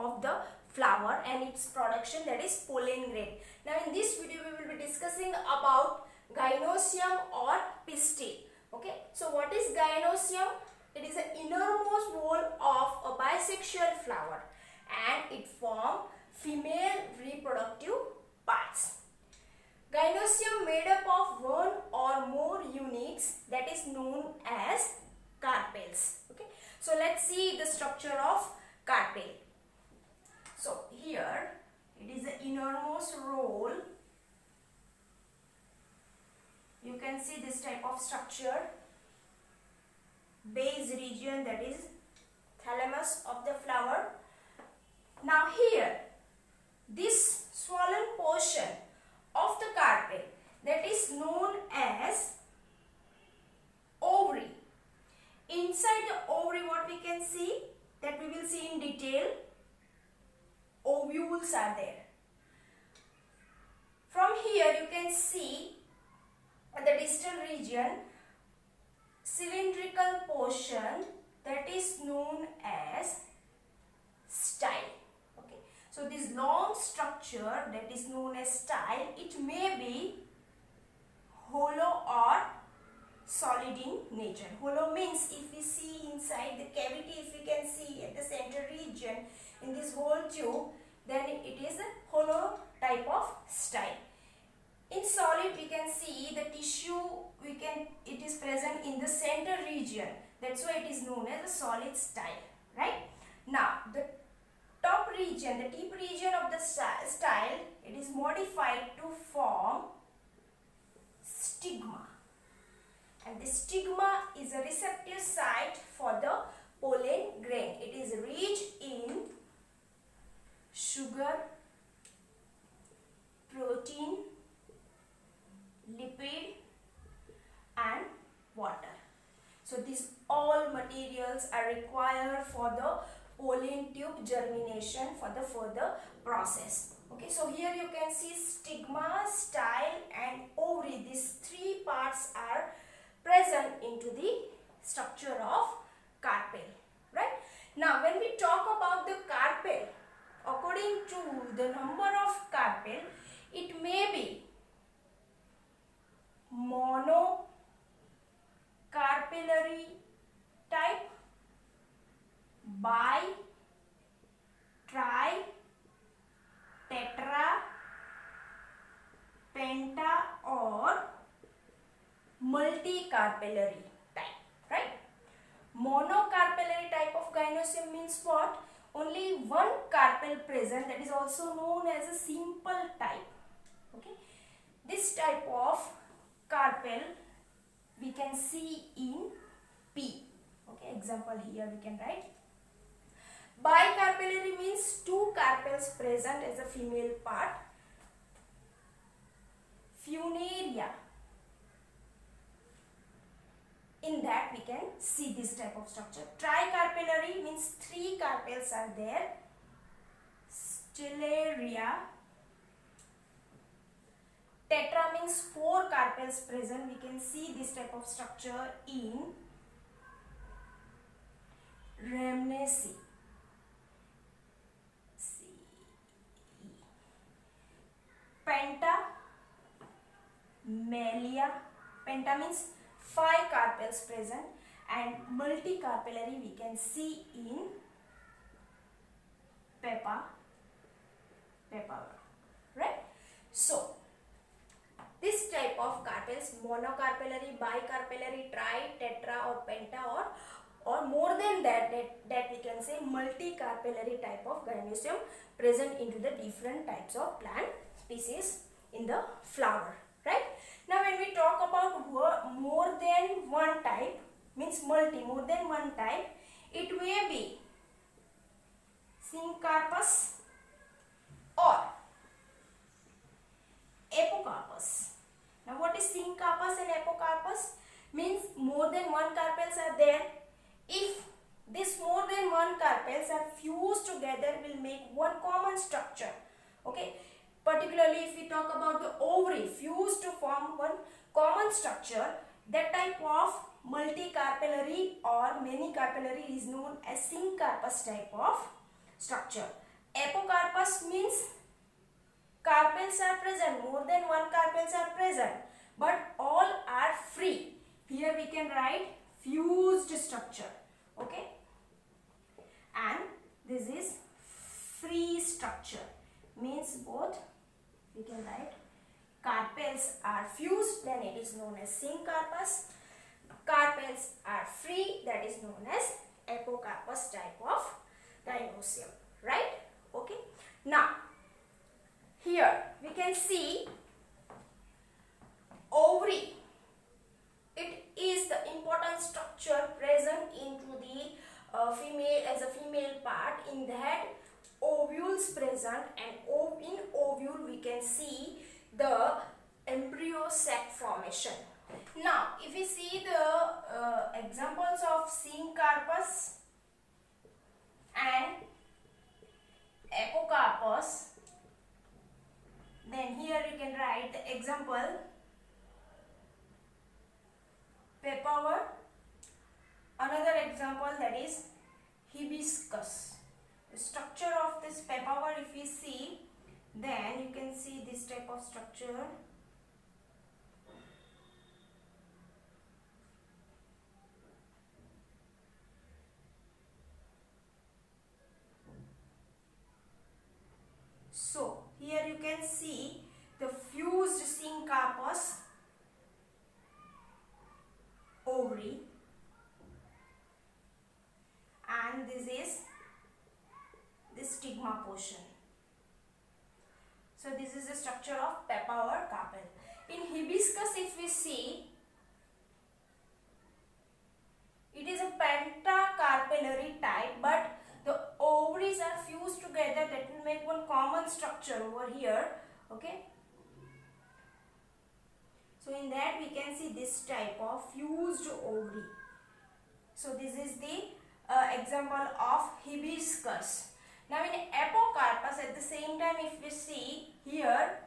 of the flower and its production, that is pollen grain. Now in this video we will be discussing about gynoecium or pistil. Okay, so what is gynoecium? It is the innermost wall of a bisexual flower and it forms female reproductive parts. Gynoecium made up of one or more units that is known as carpels. Okay, so let's see the structure of carpel. So here it is the innermost roll. You can see this type of structure. Base region, that is thalamus of the flower. Now here, this swollen portion of the carpel, that is known as ovary. Inside the ovary, what we can see, that we will see in detail, ovules are there. From here you can see the distal region, cylindrical portion, that is known as style. Okay, so this long structure that is known as style, it may be hollow or solid in nature. Hollow means if we see inside the cavity, if we can see at the center region in this whole tube, then it is a hollow type of style. In solid we can see the tissue, it is present in the center region. That's why it is known as a solid style, right? Now the top region, the tip region of the style, it is modified to form stigma. And the stigma is a receptive site for the pollen grain. It is rich in sugar, protein, lipid and water. So these all materials are required for the pollen tube germination for the further process. Okay, so here you can see stigma, style and ovary. These three parts are present into the structure of carpel, right? Now when we talk about the carpel, according to the number of carpel, it may be monocarpellary type, bi, tri, tetra, penta or multicarpellary type, right? Monocarpellary type of gynoecium means what? Only one carpel present, that is also known as a simple type. Okay, this type of carpel we can see in P. Okay, example here we can write. Bicarpellary means two carpels present as a female part. Funaria, in that we can see this type of structure. Tricarpellary means three carpels are there. Stellaria. Tetra means four carpels present. We can see this type of structure in Ramnaceae. Penta, Melia. Penta means five carpels present, and multicarpellary we can see in Peppa, right? So this type of carpels, monocarpellary, bicarpellary, tri, tetra or penta or more than that we can say multicarpellary type of gynoecium present into the different types of plant species in the flower, right? Now when we talk about more than one type, means more than one type, it may be syncarpus or apocarpus. Now what is syncarpus and apocarpus? Means more than one carpels are there. If this more than one carpels are fused together, will make one common structure. Okay, particularly if we talk about the ovary fused to form one common structure, that type of multicarpellary or many carpellary is known as syncarpus type of structure. Epocarpus means carpels are present, more than one carpels are present, but all are free. Here we can write fused structure, okay, and this is free structure, means both we can write carpels are fused, then it is known as syncarpus. Carpels are free, that is known as apocarpus type of gynoecium, right? Okay. Now here we can see ovary. It is the important structure present into the female, as a female part. In that, ovules present, and in ovule we can see the embryo sac formation. Now if we see the examples of syncarpus and apocarpus, then here you can write the example papaver. Another example, that is hibiscus. The structure of this papaver, if we see, then you can see this type of structure. So here you can see the fused syncarpus ovary, and this is the stigma portion. So this is the structure of papaver carpel. In hibiscus, if we see, it is a pentacarpellary type, but the ovaries are fused together, that will make one common structure over here, okay. So in that we can see this type of fused ovary. So this is the example of hibiscus. Now in apocarpus, at the same time, if we see here,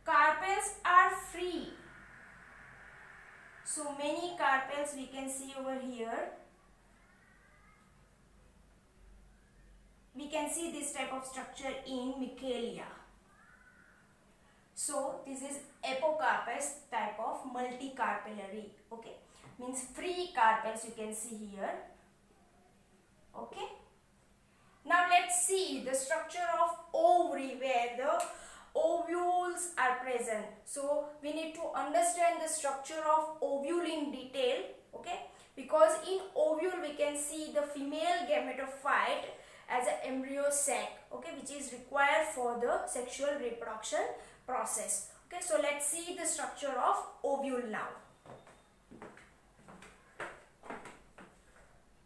carpels are free. So many carpels we can see over here. We can see this type of structure in Michelia. So this is apocarpus type of multicarpellary, okay, means free carpels you can see here, okay. Now let's see the structure of ovary, where the ovules are present. So we need to understand the structure of ovule in detail, okay, because in ovule we can see the female gametophyte as an embryo sac, okay, which is required for the sexual reproduction process. Okay, so let's see the structure of ovule now.